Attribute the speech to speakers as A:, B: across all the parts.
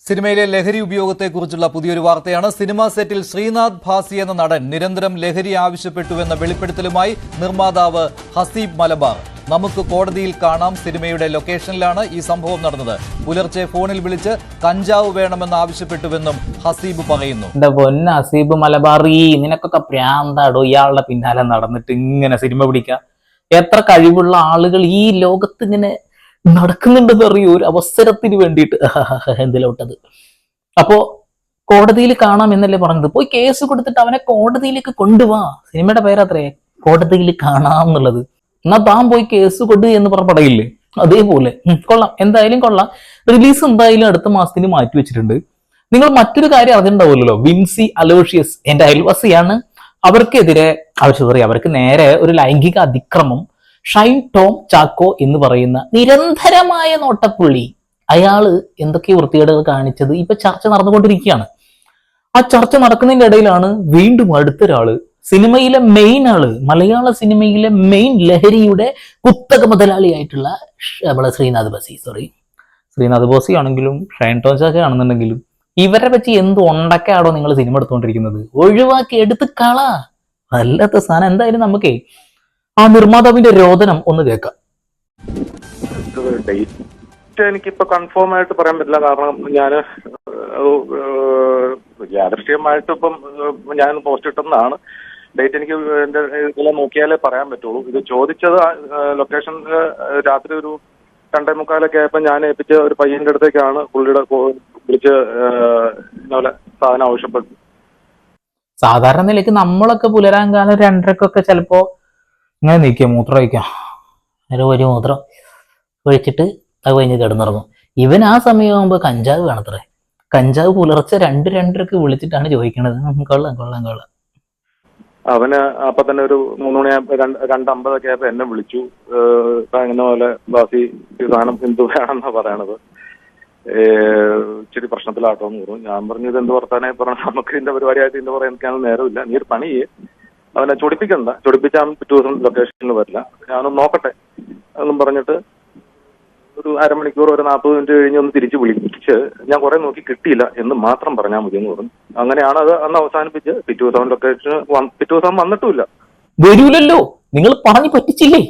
A: സിനിമയിലെ ലഹരി ഉപയോഗത്തെക്കുറിച്ചുള്ള പുതിയൊരു വാർത്തയാണ്. സിനിമാ സെറ്റിൽ ശ്രീനാഥ് ഭാസി എന്ന നടൻ നിരന്തരം ലഹരി ആവശ്യപ്പെട്ടുവെന്ന വെളിപ്പെടുത്തലുമായി നിർമ്മാതാവ് ഹസീബ് മലബാർ. നമുക്ക് കോടതിയിൽ കാണാം സിനിമയുടെ ലൊക്കേഷനിലാണ് ഈ സംഭവം നടന്നത്. പുലർച്ചെ ഫോണിൽ വിളിച്ച് കഞ്ചാവ് വേണമെന്ന് ആവശ്യപ്പെട്ടുവെന്നും ഹസീബ് പറയുന്നു.
B: എന്റെ പൊന്ന ഹസീബ് മലബാറി, നിനക്കൊക്കെ പ്രാന്താടോ ഇയാളുടെ പിന്നാലെ നടന്നിട്ട് ഇങ്ങനെ സിനിമ പിടിക്കുക. എത്ര കഴിവുള്ള ആളുകൾ ഈ ലോകത്ത് ഇങ്ങനെ നടക്കുന്നുണ്ടെന്ന് അറിയൂ, ഒരു അവസരത്തിന് വേണ്ടിയിട്ട് എന്തിലോട്ടത്. അപ്പോ കോടതിയിൽ കാണാം എന്നല്ലേ പറഞ്ഞത്. പോയി കേസ് കൊടുത്തിട്ട് അവനെ കോടതിയിലേക്ക് കൊണ്ടുപോവാ. സിനിമയുടെ പേരത്രേ കോടതിയിൽ കാണാം എന്നുള്ളത്. എന്നാ താൻ പോയി കേസ് കൊടു എന്ന് പറയില്ലേ, അതേപോലെ. കൊള്ളാം, എന്തായാലും കൊള്ളാം. റിലീസ് എന്തായാലും അടുത്ത മാസത്തിന് മാറ്റി വെച്ചിട്ടുണ്ട്. നിങ്ങൾ മറ്റൊരു കാര്യം അറിഞ്ഞിട്ടുണ്ടാവുമല്ലോ, വിൻസി അലോഷ്യസ് എന്റെ അയൽവാസിയാണ്. അവർക്ക് നേരെ ഒരു ലൈംഗിക അതിക്രമം ഷൈൻ ടോം ചാക്കോ എന്ന് പറയുന്ന നിരന്തരമായ നോട്ടപ്പുള്ളി, അയാള് എന്തൊക്കെ വൃത്തികേടുകൾ കാണിച്ചത് ഇപ്പൊ ചർച്ച നടന്നുകൊണ്ടിരിക്കുകയാണ്. ആ ചർച്ച നടക്കുന്നതിന്റെ ഇടയിലാണ് വീണ്ടും അടുത്തൊരാള്, സിനിമയിലെ മെയിൻ ആള്, മലയാള സിനിമയിലെ മെയിൻ ലഹരിയുടെ കുത്തക മുതലാളിയായിട്ടുള്ള നമ്മളെ ശ്രീനാഥ് ബോസി ആണെങ്കിലും ഷൈൻ ടോം ചാക്കോ ആണെന്നുണ്ടെങ്കിലും ഇവരെ വെച്ച് എന്ത് ഉണ്ടക്കാടോ നിങ്ങൾ സിനിമ എടുത്തുകൊണ്ടിരിക്കുന്നത്? ഒഴിവാക്കി എടുത്ത് കള. വല്ലാത്ത സാധനം. എന്തായാലും നമുക്കേ ആ നിർമ്മാതാവിന്റെ രോദനം ഒന്ന് കേൾക്കാം.
C: എനിക്കിപ്പോ കൺഫേം ആയിട്ട് പറയാൻ പറ്റില്ല. കാരണം ഞാൻ യാദൃശ്ചികമായിട്ട് ഇപ്പം ഞാൻ പോസ്റ്റ് ഇട്ടെന്നാണ്. ഡേറ്റ് എനിക്ക് എന്റെ ഇതെല്ലാം നോക്കിയാലേ പറയാൻ പറ്റുള്ളൂ. ഇത് ചോദിച്ചത് ലൊക്കേഷനിൽ രാത്രി ഒരു 2:45 ആയപ്പോൾ ഞാൻ ഏൽപ്പിച്ച ഒരു പയ്യന്റെ അടുത്തേക്കാണ് പുള്ളിയുടെ വിളിച്ച് ഇന്നലെ സാധനം ആവശ്യപ്പെട്ടു.
B: സാധാരണ നിലയ്ക്ക് നമ്മളൊക്കെ പുലരാൻ കാലം 2:30 ചിലപ്പോ ഇങ്ങനെ നീക്കുക, മൂത്രം ഒഴിക്കാം, ഒരു മൂത്രം ഒഴിച്ചിട്ട് അത് കഴിഞ്ഞ് കിടന്നിറങ്ങും. ഇവൻ ആ സമയമാകുമ്പോ കഞ്ചാവ് വേണത്രേ. കഞ്ചാവ് പുലർച്ചെ 2:30 വിളിച്ചിട്ടാണ് ചോദിക്കണത്. കൊള്ളാം.
C: അവന് അപ്പൊ തന്നെ ഒരു 3 മണിയായപ്പോ 2:50 ആയപ്പോ എന്നെ വിളിച്ചു. ഇങ്ങനെ പോലെ ബാസി സാധനം എന്തു വേണമെന്നാ പറയണത്, ഇച്ചിരി പ്രശ്നത്തിലാട്ടോന്ന് പറഞ്ഞു. ഞാൻ പറഞ്ഞു ഇത് എന്ത് വർത്താനായി പറഞ്ഞു, നമുക്ക് ഇതിന്റെ പരിപാടിയായിട്ട് ഇതിന്റെ പറയാൻ എനിക്കാണ് നേരമില്ല, നീ ഒരു പണി ചെയ്യേ, അവനെ ചൊടിപ്പിച്ചാൽ പിറ്റേ ദിവസം ലൊക്കേഷനിൽ വരില്ല, ഞാനൊന്ന് നോക്കട്ടെ എന്നും പറഞ്ഞിട്ട് ഒരു അരമണിക്കൂർ ഒരു 40 മിനിറ്റ് കഴിഞ്ഞ് ഒന്ന് തിരിച്ച് വിളിച്ച് ഞാൻ കുറെ നോക്കി കിട്ടിയില്ല എന്ന് മാത്രം പറഞ്ഞാൽ മതി എന്ന് പറഞ്ഞു. അങ്ങനെയാണ് അത് അന്ന് അവസാനിപ്പിച്ച് പിറ്റേ ദിവസം ലൊക്കേഷൻ പിറ്റേ ദിവസം വന്നിട്ടുമില്ല.
B: വരൂലല്ലോ, നിങ്ങൾ പറഞ്ഞു പറ്റിച്ചില്ലേ.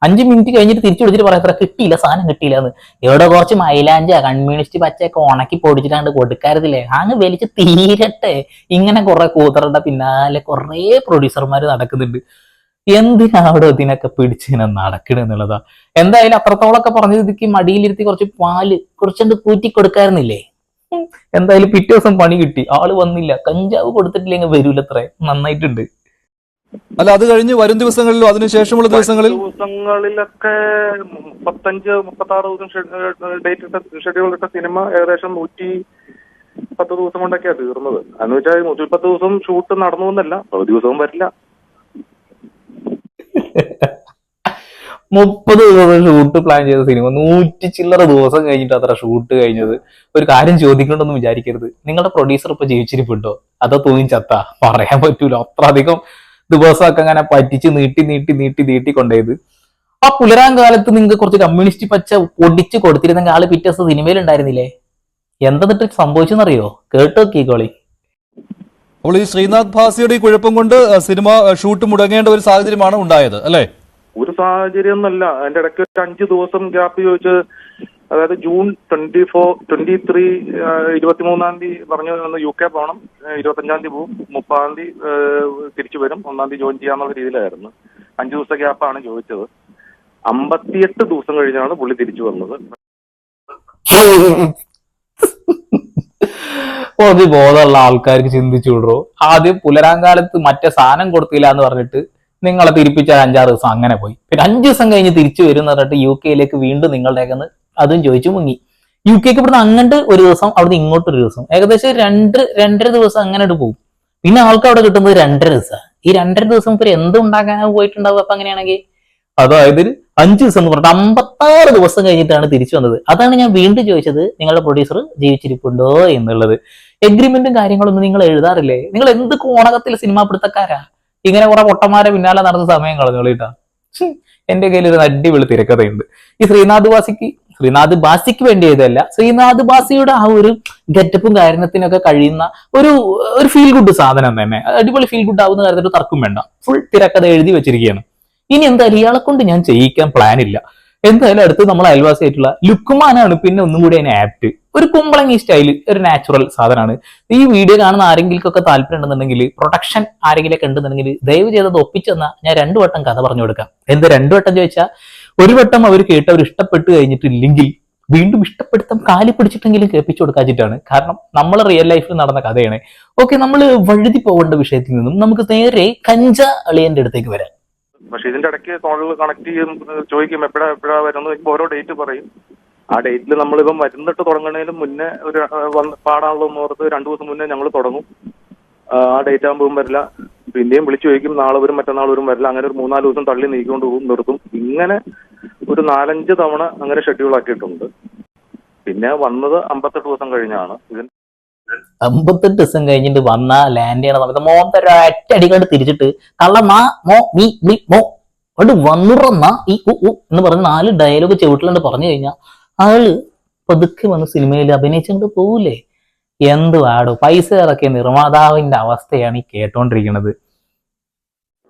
B: 5 മിനിറ്റ് കഴിഞ്ഞിട്ട് തിരിച്ചു വിളിച്ചിട്ട് പറയാത്ര കിട്ടിയില്ല, സാധനം കിട്ടിയില്ല എന്ന്. എവിടെ കുറച്ച് മൈലാഞ്ച കമ്മ്യൂണിസ്റ്റ് പച്ചയൊക്കെ ഉണക്കി പൊടിച്ചിട്ടാണ്ട് കൊടുക്കാറില്ലേ, അങ്ങ് വലിച്ച് തീരട്ടെ. ഇങ്ങനെ കുറെ കൂത്തറുടെ പിന്നാലെ കുറെ പ്രൊഡ്യൂസർമാര് നടക്കുന്നുണ്ട്. എന്തിനാ അവിടെ ഇതിനൊക്കെ പിടിച്ചിങ്ങനെ നടക്കണെന്നുള്ളതാ. എന്തായാലും അത്രത്തോളൊക്കെ പറഞ്ഞതിക്ക് മടിയിലിരുത്തി കുറച്ച് പാല് കുറച്ചുകൊണ്ട് കൂറ്റി കൊടുക്കാറുന്നില്ലേ. എന്തായാലും പിറ്റേ ദിവസം പണി കിട്ടി, ആള് വന്നില്ല. കഞ്ചാവ് കൊടുത്തിട്ടില്ലെങ്കിൽ വരൂലത്രേ. നന്നായിട്ടുണ്ട്.
A: അല്ല, അത് കഴിഞ്ഞ് വരും ദിവസങ്ങളിലും അതിനുശേഷമുള്ള
C: ദിവസങ്ങളിലൊക്കെ 35-36 ദിവസം ഡേറ്റ് ഇട്ട ഷെഡ്യൂൾ ഇട്ട സിനിമ ഏകദേശം 110 ദിവസം കൊണ്ടൊക്കെയാണ് തീർന്നത്. എന്ന് വെച്ചാൽ 110 ദിവസം ഷൂട്ട് നടന്നു എന്നല്ല, ഒരു ദിവസവും വരില്ല.
B: 30 ദിവസം ഷൂട്ട് പ്ലാൻ ചെയ്ത സിനിമ 100 ചില്ലറ ദിവസം കഴിഞ്ഞിട്ട് അത്ര ഷൂട്ട് കഴിഞ്ഞത്. ഒരു കാര്യം ചോദിക്കണമെന്ന് വിചാരിക്കരുത്, നിങ്ങളുടെ പ്രൊഡ്യൂസർ ഇപ്പൊ ജീവിച്ചിരിപ്പുണ്ടോ അതോ തൂങ്ങി ചത്താ? പറയാൻ പറ്റൂല. അത്ര അധികം ദിവസമൊക്കെ അങ്ങനെ പറ്റിച്ച് നീട്ടി കൊണ്ടേത്. ആ പുലരാൻ കാലത്ത് നിങ്ങൾക്ക് കുറച്ച് കമ്മ്യൂണിസ്റ്റ് പച്ച പൊടിച്ച് കൊടുത്തിരുന്നെങ്കിൽ ആള് പിറ്റേ ദിവസം സിനിമയിൽ ഉണ്ടായിരുന്നില്ലേ. എന്തെന്നിട്ട് സംഭവിച്ചെന്നറിയോ? കേട്ടോക്കിക്കോളി.
A: അപ്പോൾ ഈ ശ്രീനാഥ് ഭാസിയുടെ ഈ കുഴപ്പം കൊണ്ട് സിനിമ ഷൂട്ട് മുടങ്ങേണ്ട ഒരു സാഹചര്യമാണ് ഉണ്ടായത് അല്ലേ?
C: ഒരു സാഹചര്യം ഒന്നല്ല. അതിന്റെ ഇടയ്ക്ക് ഒരു 5 ദിവസം ഗ്യാപ്പ് ചോദിച്ച്, അതായത് ജൂൺ 23 23-ാം തീയതി പറഞ്ഞു ഒന്ന് UK പോകണം, 25-ാം തീയതി പോവും, 30-ാം തീയതി തിരിച്ചു വരും, 1-ാം തീയതി ജോയിൻ ചെയ്യാന്നുള്ള രീതിയിലായിരുന്നു. 5 ദിവസത്തെ ഗ്യാപ്പാണ് ചോദിച്ചത്. 58 ദിവസം കഴിഞ്ഞാണ് പുള്ളി തിരിച്ചു വന്നത്.
B: ഒരു ബോധമുള്ള ആൾക്കാർക്ക് ചിന്തിച്ചു വിടറോ. ആദ്യം പുലരാൻ കാലത്ത് മറ്റേ സാധനം കൊടുത്തില്ല എന്ന് പറഞ്ഞിട്ട് നിങ്ങളെ തിരിപ്പിച്ച 5-6 ദിവസം അങ്ങനെ പോയി. പിന്നെ 5 ദിവസം കഴിഞ്ഞ് തിരിച്ചു വരും എന്ന് പറഞ്ഞിട്ട് UK വീണ്ടും നിങ്ങളുടെ അതും ചോദിച്ചു മുങ്ങി. UK ഇവിടുന്ന് അങ്ങോട്ട് ഒരു ദിവസം, അവിടുന്ന് ഇങ്ങോട്ടൊരു ദിവസം, ഏകദേശം 2-2.5 ദിവസം അങ്ങനെ പോകും. പിന്നെ ആൾക്ക് അവിടെ കിട്ടുന്നത് 2.5 ദിവസം. ഈ 2.5 ദിവസം ഇവർ എന്തുണ്ടാക്കാൻ പോയിട്ടുണ്ടാവും? അപ്പൊ അങ്ങനെയാണെങ്കിൽ അതായത് 5 ദിവസം എന്ന് പറഞ്ഞിട്ട് 56 ദിവസം കഴിഞ്ഞിട്ടാണ് തിരിച്ചു വന്നത്. അതാണ് ഞാൻ വീണ്ടും ചോദിച്ചത്, നിങ്ങളുടെ പ്രൊഡ്യൂസർ ജീവിച്ചിരിപ്പുണ്ടോ എന്നുള്ളത്. എഗ്രിമെന്റും കാര്യങ്ങളൊന്നും നിങ്ങൾ എഴുതാറില്ലേ? നിങ്ങൾ എന്ത് കോണകത്തിൽ സിനിമ പിടുത്തക്കാരാ? ഇങ്ങനെ കുറെ പൊട്ടന്മാരെ പിന്നാലെ നടന്ന സമയം കളഞ്ഞോളിട്ടാ. എന്റെ കയ്യിൽ ഒരു അടിപൊളി തിരക്കഥയുണ്ട്. ഈ ശ്രീനാഥ് ഭാസിക്ക് ശ്രീനാഥ് ബാസിക്ക് വേണ്ടി ചെയ്തതല്ല, ശ്രീനാഥ് ബാസിയുടെ ആ ഒരു ഗെറ്റപ്പും കാര്യത്തിനൊക്കെ കഴിയുന്ന ഒരു ഒരു ഫീൽ ഗുഡ് സാധനം തന്നെ. അടിപൊളി ഫീൽ ഗുഡ് ആവുന്ന കാര്യത്തിൽ ഒരു തർക്കം വേണ്ട. ഫുൾ തിരക്കഥ എഴുതി വെച്ചിരിക്കുകയാണ്. ഇനി എന്തായാലും ഇയാളെ കൊണ്ട് ഞാൻ ചെയ്യിക്കാൻ പ്ലാൻ ഇല്ല. എന്തായാലും അടുത്ത് നമ്മൾ അയൽവാസിയായിട്ടുള്ള ലുക്കുമാനാണ് പിന്നെ ഒന്നും കൂടി അതിന് ആപ്റ്റ്. ഒരു കുമ്പളങ്ങി സ്റ്റൈല്, ഒരു നാച്ചുറൽ സാധനമാണ്. ഈ വീഡിയോ കാണുന്ന ആരെങ്കിലുമൊക്കെ താല്പര്യം ഉണ്ടെന്നുണ്ടെങ്കിൽ, പ്രൊഡക്ഷൻ ആരെങ്കിലൊക്കെ ഉണ്ടെന്നുണ്ടെങ്കിൽ ദയവ് ചെയ്തത് ഒപ്പിച്ചെന്നാൽ ഞാൻ 2 വട്ടം കഥ പറഞ്ഞു കൊടുക്കാം. എന്താ 2 വട്ടം ചോദിച്ചാൽ, ഒരു വട്ടം അവർ കേട്ട് അവർ ഇഷ്ടപ്പെട്ട് കഴിഞ്ഞിട്ടില്ലെങ്കിൽ വീണ്ടും ഇഷ്ടപ്പെടുത്താൻ കാലി പിടിച്ചിട്ടെങ്കിലും കേൾപ്പിച്ചു കൊടുക്കാച്ചിട്ടാണ്. കാരണം നമ്മൾ റിയൽ ലൈഫിൽ നടന്ന കഥയാണ്. ഓക്കെ, നമ്മൾ വഴുതി പോകേണ്ട വിഷയത്തിൽ നിന്നും നമുക്ക് നേരെ കഞ്ച അളിയന്റെ അടുത്തേക്ക് വരാം.
C: പക്ഷെ ഇതിന്റെ ഇടയ്ക്ക് കോളിൽ കണക്ട് ചെയ്യും, ചോദിക്കും എപ്പോഴാ വരുന്നത്, ഓരോ ഡേറ്റ് പറയും. ആ ഡേറ്റിൽ നമ്മളിപ്പം വരുന്നിട്ട് തുടങ്ങുന്നതിന് മുന്നേ ഒരു പാടാണല്ലോ എന്ന് ഓർത്ത് 2 ദിവസം മുന്നേ ഞങ്ങൾ തുടങ്ങും. ആ ഡേറ്റ് ആകുമ്പോഴും വരില്ല. പിന്നെയും വിളിച്ചു ചോദിക്കും, നാളെ വരും മറ്റന്നാൾ വരും, വരില്ല. അങ്ങനെ ഒരു 3-4 ദിവസം തള്ളി നീക്കിക്കൊണ്ട് പോകും, നിർത്തും. ഇങ്ങനെ ഒരു 4-5 തവണ അങ്ങനെ ഷെഡ്യൂൾ ആക്കിയിട്ടുണ്ട്. പിന്നെ വന്നത് 58 ദിവസം കഴിഞ്ഞാണ്.
B: 58 ദിവസം കഴിഞ്ഞിട്ട് വന്ന ലാൻഡ് ചെയ്യണ സമയത്ത് മോന്ത ഒറ്റ അടിക്കാണ്ട് തിരിച്ചിട്ട് കള്ള മാ മോ മീ മി മോ അവിടെ വന്നുറന്ന ഈ എന്ന് പറഞ്ഞ് 4 ഡയലോഗ് ചെവിട്ടിലുണ്ട് പറഞ്ഞു കഴിഞ്ഞാൽ ആള് പതുക്കെ വന്ന് സിനിമയിൽ അഭിനയിച്ചുകൊണ്ട് പോകൂലേ. എന്ത് വാടോ, പൈസ ഇറക്കിയ നിർമ്മാതാവിന്റെ അവസ്ഥയാണ് ഈ കേട്ടോണ്ടിരിക്കുന്നത്.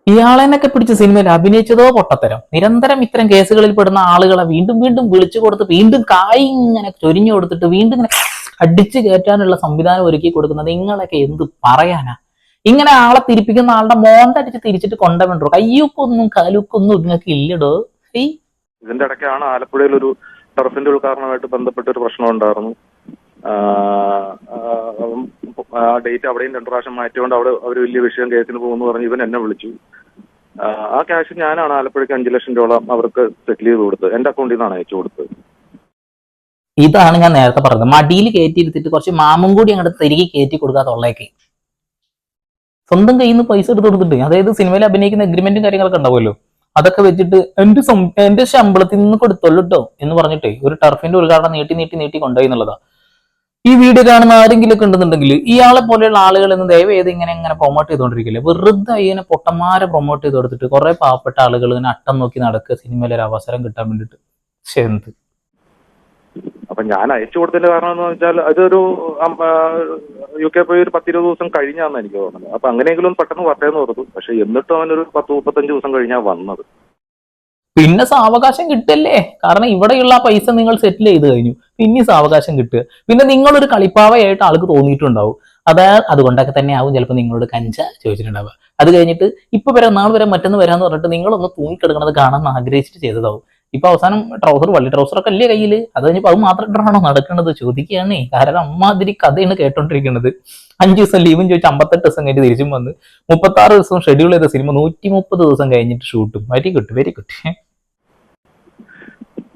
B: ഇയാളെന്നൊക്കെ പിടിച്ച സിനിമയിൽ അഭിനയിച്ചതോ പൊട്ടത്തരം. നിരന്തരം ഇത്തരം കേസുകളിൽ പെടുന്ന ആളുകളെ വീണ്ടും വീണ്ടും വിളിച്ചു കൊടുത്ത് വീണ്ടും കായ് ഇങ്ങനെ ചൊരിഞ്ഞു കൊടുത്തിട്ട് വീണ്ടും ഇങ്ങനെ അടിച്ചു കയറ്റാനുള്ള സംവിധാനം ഒരുക്കി കൊടുക്കുന്നത് നിങ്ങളൊക്കെ എന്ത് പറയാനാ? ഇങ്ങനെ ആളെ തിരിപ്പിക്കുന്ന ആളുടെ മോന്തടിച്ച് തിരിച്ചിട്ട് കൊണ്ടുവണ്ടോ? കയ്യൂക്കൊന്നും കാലൂക്കൊന്നും നിങ്ങൾക്ക് ഇല്ലടോ.
C: ഇതിന്റെ ഇടയ്ക്കാണ് ആലപ്പുഴയിൽ ഒരു ടർഫിന്റെ ഉദ്ഘാടനമായിട്ട് ബന്ധപ്പെട്ട ഒരു പ്രശ്നം ഉണ്ടായിരുന്നു. ആ ഡേറ്റ് അവിടെയും 2 പ്രാവശ്യം മാറ്റിയോണ്ട് അവിടെ അവർ വലിയ വിഷയം കേസിന് പോകുന്നു പറഞ്ഞ് ഇവൻ എന്നെ വിളിച്ചു. ആ ക്യാഷ് ഞാനാണ് ആലപ്പുഴയ്ക്ക് 5 ലക്ഷം രൂപ അവർക്ക് സെറ്റിൽ ചെയ്ത് കൊടുത്തത്. എന്റെ അക്കൗണ്ടിൽ നിന്നാണ് അയച്ചു കൊടുത്തത്.
B: ഇതാണ് ഞാൻ നേരത്തെ പറഞ്ഞത്. മടിയിൽ കയറ്റിയിരുത്തിട്ട് കുറച്ച് മാമും കൂടി അങ്ങോട്ട് തിരികെ കയറ്റി കൊടുക്കാത്തുള്ളേക്ക് സ്വന്തം കയ്യിൽ നിന്ന് പൈസ എടുത്ത് കൊടുത്തിട്ട്, അതായത് സിനിമയിൽ അഭിനയിക്കുന്ന എഗ്രിമെന്റും കാര്യങ്ങളൊക്കെ ഉണ്ടാവുമല്ലോ, അതൊക്കെ വെച്ചിട്ട് എന്റെ ശമ്പളത്തിൽ നിന്ന് കൊടുത്തോളൂ കേട്ടോ എന്ന് പറഞ്ഞിട്ട് ഒരു ടർഫിന്റെ ഉദ്ഘാടനം നീട്ടി കൊണ്ടുപോയി എന്നുള്ളതാ. ഈ വീഡിയോ കാണുന്ന ആരെങ്കിലും ഒക്കെ ഉണ്ടെന്നുണ്ടെങ്കിൽ ഇയാളെ പോലെയുള്ള ആളുകൾ എന്ന് ദയവേത് ഇങ്ങനെ പ്രൊമോട്ട് ചെയ്തുകൊണ്ടിരിക്കില്ല. വെറുതെ ഇങ്ങനെ പൊട്ടന്മാരെ പ്രൊമോട്ട് ചെയ്ത് കൊടുത്തിട്ട് കുറെ പാവപ്പെട്ട ആളുകൾ ഇങ്ങനെ അട്ടം നോക്കി നടക്കുക സിനിമയിൽ ഒരു അവസരം കിട്ടാൻ വേണ്ടിട്ട്. എന്ത്
C: അപ്പൊ ഞാൻ അയച്ചു കൊടുത്തതിന്റെ കാരണം എന്ന് വെച്ചാൽ അതൊരു UK പോയി ഒരു 10-20 ദിവസം കഴിഞ്ഞാന്ന് എനിക്ക് തോന്നുന്നത്. അപ്പൊ അങ്ങനെയെങ്കിലും ഒന്ന് പെട്ടെന്ന് വട്ടേന്ന് ഓർത്തു. പക്ഷെ എന്നിട്ടും അവനൊരു 10-35 ദിവസം കഴിഞ്ഞാ വന്നത്.
B: പിന്നെ സാവകാശം കിട്ടല്ലേ? കാരണം ഇവിടെയുള്ള ആ പൈസ നിങ്ങൾ സെറ്റിൽ ചെയ്ത് കഴിഞ്ഞു, പിന്നെ സാവകാശം കിട്ടുക. പിന്നെ നിങ്ങളൊരു കളിപ്പാവയായിട്ട് ആൾക്ക് തോന്നിയിട്ടുണ്ടാവും. അതുകൊണ്ടൊക്കെ തന്നെ ആവും ചിലപ്പോൾ നിങ്ങളോട് കഞ്ച ചോദിച്ചിട്ടുണ്ടാവുക. അത് കഴിഞ്ഞിട്ട് ഇപ്പൊ വരാം, നാളെ വരാം, മറ്റൊന്ന് വരാന്ന് പറഞ്ഞിട്ട് നിങ്ങളൊന്ന് തൂങ്ങിക്കിടക്കണത് കാണാൻ ആഗ്രഹിച്ചിട്ട് ചെയ്തതാവും. ഇപ്പൊ അവസാനം വള്ളി ട്രൗസറൊക്കെ അല്ലേ കയ്യില്, അത് കഴിഞ്ഞപ്പോ അത് മാത്രം ഇട്ടാണോ നടക്കുന്നത് ചോദിക്കുകയാണേ. കാരണം അമ്മാതിരി കഥയാണ് കേട്ടോണ്ടിരിക്കുന്നത്. 5 ദിവസം ലീവും ചോദിച്ച് 58 ദിവസം കഴിഞ്ഞിട്ട് തിരിച്ചും വന്ന് 36 ദിവസം ഷെഡ്യൂൾ ചെയ്ത സിനിമ 130 ദിവസം കഴിഞ്ഞിട്ട് ഷൂട്ടും. Very good.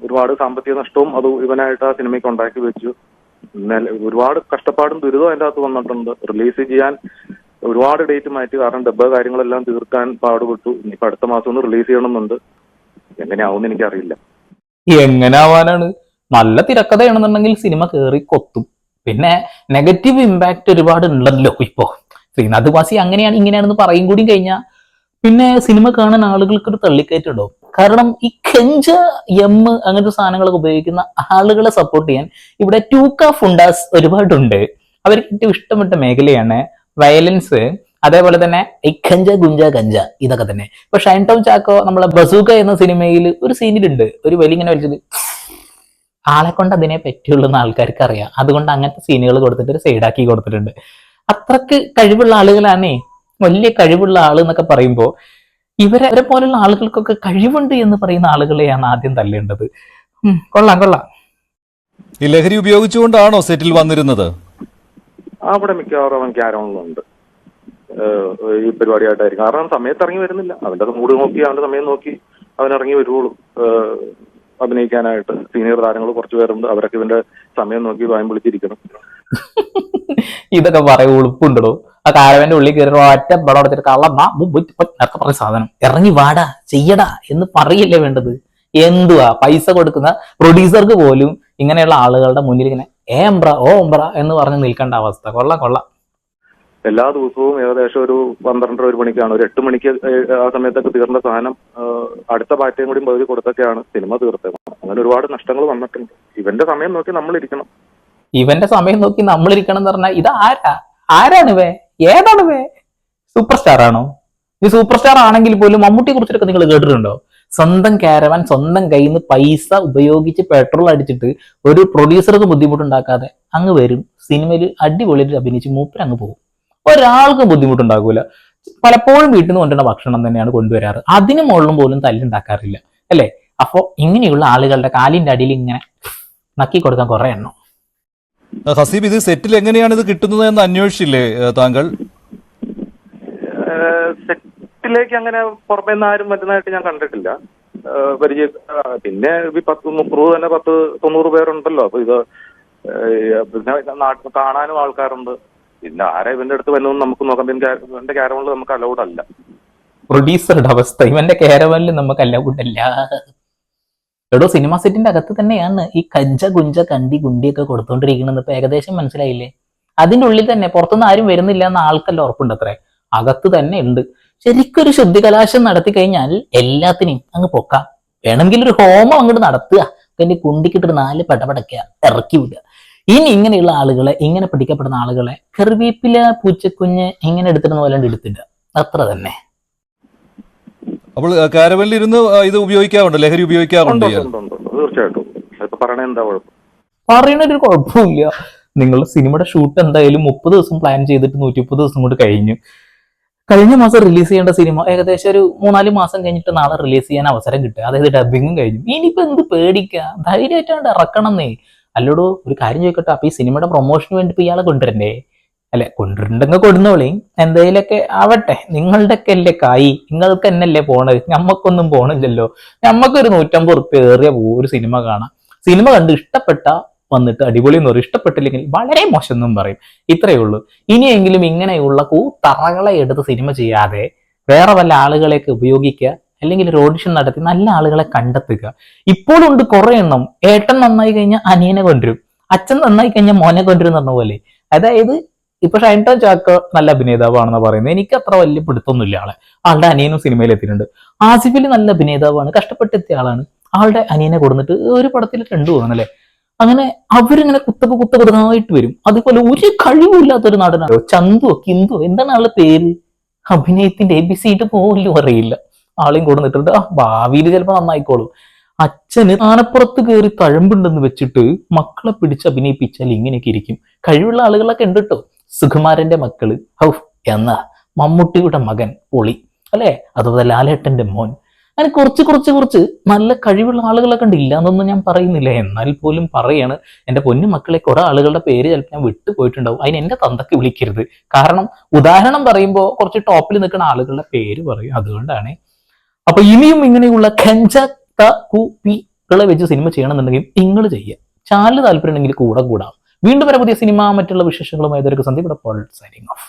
C: ഒരുപാട് സാമ്പത്തിക നഷ്ടവും അത് ഇവനായിട്ട് ആ സിനിമയ്ക്ക് ഉണ്ടാക്കി വെച്ചു. ഒരുപാട് കഷ്ടപ്പാടും ദുരിതവും അതിൻ്റെ അകത്ത് വന്നിട്ടുണ്ട്. റിലീസ് ചെയ്യാൻ ഒരുപാട് ഡേറ്റ് മാറ്റി, കാരണം ഡബ്ബ കാര്യങ്ങളെല്ലാം തീർക്കാൻ പാടുപെട്ടു. ഇനിയിപ്പോ അടുത്ത മാസം ഒന്ന് റിലീസ് ചെയ്യണമെന്നുണ്ട്. എങ്ങനെയാവും എനിക്കറിയില്ല.
B: എങ്ങനെ ആവാനാണ്? നല്ല തിരക്കഥയാണെന്നുണ്ടെങ്കിൽ സിനിമ കയറി കൊത്തും. പിന്നെ നെഗറ്റീവ് ഇമ്പാക്ട് ഒരുപാട് ഉണ്ടല്ലോ ഇപ്പോ. ശ്രീനാഥ് ബാസി അങ്ങനെയാണ് ഇങ്ങനെയാണെന്ന് പറയും കൂടി കഴിഞ്ഞാൽ പിന്നെ സിനിമ കാണാൻ ആളുകൾക്ക് ഒരു തള്ളിക്കയറ്റുണ്ടാവും. കാരണം ഈ കെഞ്ച അങ്ങനത്തെ സാധനങ്ങളൊക്കെ ഉപയോഗിക്കുന്ന ആളുകളെ സപ്പോർട്ട് ചെയ്യാൻ ഇവിടെ 2K ഫുണ്ടാസ് ഒരുപാടുണ്ട്. അവർക്ക് ഏറ്റവും ഇഷ്ടപ്പെട്ട മേഖലയാണ് വയലൻസ്, അതേപോലെ തന്നെ ഈ ഖഞ്ച ഗുഞ്ച കഞ്ച ഇതൊക്കെ തന്നെ. ഇപ്പൊ ഷൈൻ ടോം ചാക്കോ നമ്മളെ ബസൂക്ക എന്ന സിനിമയിൽ ഒരു സീനിലുണ്ട്, ഒരു വലിങ്ങനെ വലിച്ചത് ആളെ കൊണ്ട് അതിനെ പറ്റുള്ളൂ എന്ന് ആൾക്കാർക്ക് അറിയാം. അതുകൊണ്ട് അങ്ങനത്തെ സീനുകൾ കൊടുത്തിട്ട് ഒരു സൈഡാക്കി കൊടുത്തിട്ടുണ്ട്. അത്രക്ക് കഴിവുള്ള ആളുകളാണേ. വലിയ കഴിവുള്ള ആള് എന്നൊക്കെ പറയുമ്പോ ഇവരെ പോലുള്ള ആളുകൾക്കൊക്കെ കഴിവുണ്ട് എന്ന് പറയുന്ന ആളുകളെയാണ് ആദ്യം തല്ലേണ്ടത്. കൊള്ളാം.
A: ഈ ലഹരി ഉപയോഗിച്ചുകൊണ്ടാണോ സെറ്റിൽ വന്നിരുന്നത്?
C: അവിടെ മിക്കവാറും അവൻ ക്യാരമുണ്ട് ഈ പരിപാടിയായിട്ടായിരിക്കും. കാരണം സമയത്ത് ഇറങ്ങി വരുന്നില്ല. അവന്റെ മൂഡ് നോക്കി, അവന്റെ സമയം നോക്കി അവൻ ഇറങ്ങി വരുവുള്ളൂ അഭിനയിക്കാനായിട്ട്. സീനിയർ താരങ്ങൾ കുറച്ചു പേരുണ്ട്, അവരൊക്കെ ഇവന്റെ സമയം നോക്കി വായം വിളിച്ചിരിക്കണം.
B: ഇതൊക്കെ പറയും ഉളുപ്പുണ്ടോ? ആ കാരവന്റെ ഉള്ളിൽ കയറി ഒറ്റ ബടം അടച്ചിട്ട് കള്ളമ്മ പറഞ്ഞ സാധനം ഇറങ്ങി വാടാ ചെയ്യടാ എന്ന് പറയല്ലേ വേണ്ടത്. എന്തുവാ പൈസ കൊടുക്കുന്ന പ്രൊഡ്യൂസർക്ക് പോലും ഇങ്ങനെയുള്ള ആളുകളുടെ മുന്നിൽ ഇങ്ങനെ ഓംബ്ര എന്ന് പറഞ്ഞ് നിൽക്കേണ്ട അവസ്ഥ. കൊള്ളാം.
C: എല്ലാ ദിവസവും ഏകദേശം ഒരു 12-1 മണിക്കാണ്, ഒരു 8 മണിക്ക് ആ സമയത്തൊക്കെ തീർന്ന സാധനം അടുത്ത പാറ്റയും കൂടി പകുതി കൊടുത്തൊക്കെയാണ് സിനിമ തീർത്തത്. അങ്ങനെ ഒരുപാട് നഷ്ടങ്ങൾ വന്നിട്ടുണ്ട്. ഇവന്റെ സമയം നോക്കി നമ്മളിരിക്കണം.
B: ഇവന്റെ സമയം നോക്കി നമ്മളിരിക്കണം എന്ന് പറഞ്ഞാൽ ഇത് ആരാണ് ഇവേ? ഏതാണ് ഇവേ? സൂപ്പർ സ്റ്റാർ ആണോ? ഈ സൂപ്പർ സ്റ്റാർ ആണെങ്കിൽ പോലും മമ്മൂട്ടിയെ കുറിച്ചൊക്കെ നിങ്ങൾ കേട്ടിട്ടുണ്ടോ? സ്വന്തം കാരവാൻ സ്വന്തം കയ്യിൽ നിന്ന് പൈസ ഉപയോഗിച്ച് പെട്രോൾ അടിച്ചിട്ട് ഒരു പ്രൊഡ്യൂസർക്ക് ബുദ്ധിമുട്ടുണ്ടാക്കാതെ അങ്ങ് വരും, സിനിമയിൽ അടിപൊളിയായിട്ട് അഭിനയിച്ച് മൂപ്പര് അങ്ങ് പോകും. ഒരാൾക്കും ബുദ്ധിമുട്ടുണ്ടാകൂല. പലപ്പോഴും വീട്ടിൽ നിന്ന് കൊണ്ടുവരുന്ന ഭക്ഷണം തന്നെയാണ് കൊണ്ടുവരാറ്. അതിന് മുകളിലും പോലും തല്ലുണ്ടാക്കാറില്ല, അല്ലെ? അപ്പോ ഇങ്ങനെയുള്ള ആളുകളുടെ കാലിന്റെ അടിയിൽ ഇങ്ങനെ നക്കി കൊടുക്കാൻ കുറെ എണ്ണം.
A: ഹസീബ്, ഇത് സെറ്റിൽ എങ്ങനെയാണ് ഇത് കിട്ടുന്നത് എന്ന് അന്വേഷിച്ചില്ലേ താങ്കൾ?
C: സെറ്റിലേക്ക് അങ്ങനെ പുറമേ നിന്ന് ആരും വരുന്നതായിട്ട് ഞാൻ കണ്ടിട്ടില്ല. പിന്നെ 10-30 തന്നെ 10-90 പേരുണ്ടല്ലോ. അപ്പൊ ഇത് പിന്നെ കാണാനും ആൾക്കാരുണ്ട്. പിന്നെ ആരെ ഇവന്റെ അടുത്ത് വരുന്നതെന്ന് നമുക്ക് നോക്കാം. ഇവന്റെ ക്യാരവണിൽ നമുക്ക് അലൗഡ് അല്ല.
B: പ്രൊഡ്യൂസറുടെ അവസ്ഥ ഇവന്റെ ക്യാരവനിൽ നമുക്ക് അലൗഡ് അല്ല. എടോ, സിനിമ സെറ്റിന്റെ അകത്ത് തന്നെയാണ് ഈ കഞ്ച കുഞ്ച കണ്ടി കുണ്ടിയൊക്കെ കൊടുത്തോണ്ടിരിക്കണെന്ന് ഇപ്പൊ ഏകദേശം മനസ്സിലായില്ലേ? അതിന്റെ ഉള്ളിൽ തന്നെ പുറത്തുനിന്ന് ആരും വരുന്നില്ല എന്ന ആൾക്കല്ല ഉറപ്പുണ്ട്. അത്രേ അകത്ത് തന്നെ ഉണ്ട്. ശരിക്കൊരു ശുദ്ധികലാശം നടത്തി കഴിഞ്ഞാൽ എല്ലാത്തിനെയും അങ്ങ് പൊക്കാം. വേണമെങ്കിൽ ഒരു ഹോമം അങ്ങോട്ട് നടത്തുക, പിന്നെ കുണ്ടിക്കിട്ടൊരു 4 പടപടക്കുക, ഇറക്കി വിടുക. ഇനി ഇങ്ങനെയുള്ള ആളുകളെ, ഇങ്ങനെ പിടിക്കപ്പെടുന്ന ആളുകളെ കറിവേപ്പില പൂച്ചക്കുഞ്ഞ് ഇങ്ങനെ എടുത്തിരുന്ന പോലെ എടുത്തിട്ട് അത്ര തന്നെ.
A: അപ്പോൾ കാരവനിൽ ഇരുന്ന് ഇത് ഉപയോഗിക്കാറുണ്ട്, ലഹരി ഉപയോഗിക്കാറുണ്ട്?
C: തീർച്ചയായിട്ടും.
B: പറയണൊരു കുഴപ്പമില്ല. നിങ്ങളുടെ സിനിമയുടെ ഷൂട്ട് എന്തായാലും 30 ദിവസം പ്ലാൻ ചെയ്തിട്ട് 130 ദിവസം കൊണ്ട് കഴിഞ്ഞു. കഴിഞ്ഞ മാസം റിലീസ് ചെയ്യേണ്ട സിനിമ ഏകദേശം ഒരു 3-4 മാസം കഴിഞ്ഞിട്ട് നാളെ റിലീസ് ചെയ്യാൻ അവസരം കിട്ടുക. അതായത് ഡബിങ്ങും കഴിഞ്ഞു. ഇനിയിപ്പോ എന്ത് പേടിക്കുക? ധൈര്യമായിട്ടാണ് ഇറക്കണമെന്നേ. അല്ലോടോ, ഒരു കാര്യം ചോദിക്കട്ടെ, അപ്പൊ ഈ സിനിമയുടെ പ്രൊമോഷന് വേണ്ടി ഇപ്പൊ ഇയാളെ കൊണ്ടുവരണ്ടേ? അല്ലെ, കൊണ്ടുവരണ്ടെങ്കിൽ കൊടുന്നോളി, എന്തെങ്കിലുമൊക്കെ ആവട്ടെ. നിങ്ങളുടെയൊക്കെ അല്ലേ കായി, നിങ്ങൾക്ക് എന്നല്ലേ പോണത്, ഞമ്മക്കൊന്നും പോണില്ലല്ലോ. ഞമ്മക്കൊരു 150 ഉറുപ്പ്യ ഏറിയ ഒരു സിനിമ കാണാം. സിനിമ കണ്ട് ഇഷ്ടപ്പെട്ട വന്നിട്ട് അടിപൊളി എന്ന് പറയും, ഇഷ്ടപ്പെട്ടില്ലെങ്കിൽ വളരെ മോശം എന്നും പറയും. ഇത്രയേ ഉള്ളൂ. ഇനിയെങ്കിലും ഇങ്ങനെയുള്ള തറകളെ എടുത്ത് സിനിമ ചെയ്യാതെ വേറെ വല്ല ആളുകളെയൊക്കെ ഉപയോഗിക്കുക, അല്ലെങ്കിൽ ഒരു ഓഡിഷൻ നടത്തി നല്ല ആളുകളെ കണ്ടെത്തുക. ഇപ്പോഴുണ്ട് കുറെ എണ്ണം. ഏട്ടൻ നന്നായി കഴിഞ്ഞാൽ അനിയനെ കൊണ്ടുവരും, അച്ഛൻ നന്നായി കഴിഞ്ഞാൽ മോനെ കൊണ്ടുവരും എന്ന് പറഞ്ഞ പോലെ. അതായത് ഇപ്പൊ ഷൈൻ ടോം ചാക്കോ നല്ല അഭിനേതാവാണെന്ന് പറയുന്നത്. എനിക്ക് അത്ര വലിയ പിടുത്തൊന്നുമില്ല ആളെ. ആളുടെ അനിയനും സിനിമയിൽ എത്തിയിട്ടുണ്ട്. ആസിഫിൽ നല്ല അഭിനേതാവാണ്, കഷ്ടപ്പെട്ടെത്തിയ ആളാണ്. ആളുടെ അനിയനെ കൊടുത്തിട്ട് ഒരു പടത്തിൽ 2 പോകുന്നല്ലേ. അങ്ങനെ അവരിങ്ങനെ കുത്തനായിട്ട് വരും. അതുപോലെ ഒരു കഴിവില്ലാത്തൊരു നടനാണ് ചന്തുവോ കിന്തുവോ എന്താണ് ആളുടെ പേര്, അഭിനയത്തിന്റെ ABCD പോലും അറിയില്ല. ആളെയും കൊടുത്തിട്ടുണ്ട്. ഭാവിയിൽ ചിലപ്പോൾ നന്നായിക്കോളും. അച്ഛന് ആനപ്പുറത്ത് കയറി തഴമ്പുണ്ടെന്ന് വെച്ചിട്ട് മക്കളെ പിടിച്ച് അഭിനയിപ്പിച്ചാൽ ഇങ്ങനെയൊക്കെ ഇരിക്കും. കഴിവുള്ള ആളുകളൊക്കെ ഉണ്ട് കേട്ടോ. സുകുമാരന്റെ മക്കള് എന്നാ, മമ്മൂട്ടിയുടെ മകൻ പൊളി അല്ലെ, അതുപോലെ ലാലേട്ടന്റെ മോൻ. അങ്ങനെ കുറച്ച് നല്ല കഴിവുള്ള ആളുകളൊക്കെ ഉണ്ട്. ഇല്ല എന്നൊന്നും ഞാൻ പറയുന്നില്ല, എന്നാൽ പോലും പറയാണ്. എന്റെ പൊന്നു മക്കളെ, കുറെ ആളുകളുടെ പേര് ചിലപ്പോൾ ഞാൻ വിട്ടു പോയിട്ടുണ്ടാവും. അതിന് എന്റെ തന്തക്ക് വിളിക്കരുത്. കാരണം ഉദാഹരണം പറയുമ്പോൾ കുറച്ച് ടോപ്പിൽ നിൽക്കുന്ന ആളുകളുടെ പേര് പറയും, അതുകൊണ്ടാണ്. അപ്പൊ ഇനിയും ഇങ്ങനെയുള്ള ഖഞ്ചകളെ വെച്ച് സിനിമ ചെയ്യണമെന്നുണ്ടെങ്കിൽ നിങ്ങൾ ചെയ്യുക. ചാനൽ താല്പര്യം ഉണ്ടെങ്കിൽ കൂടാം. വീണ്ടും വരെ പുതിയ സിനിമ മറ്റുള്ള വിശേഷങ്ങളുമായി സന്ദീപ് സൈനിങ് ഓഫ്.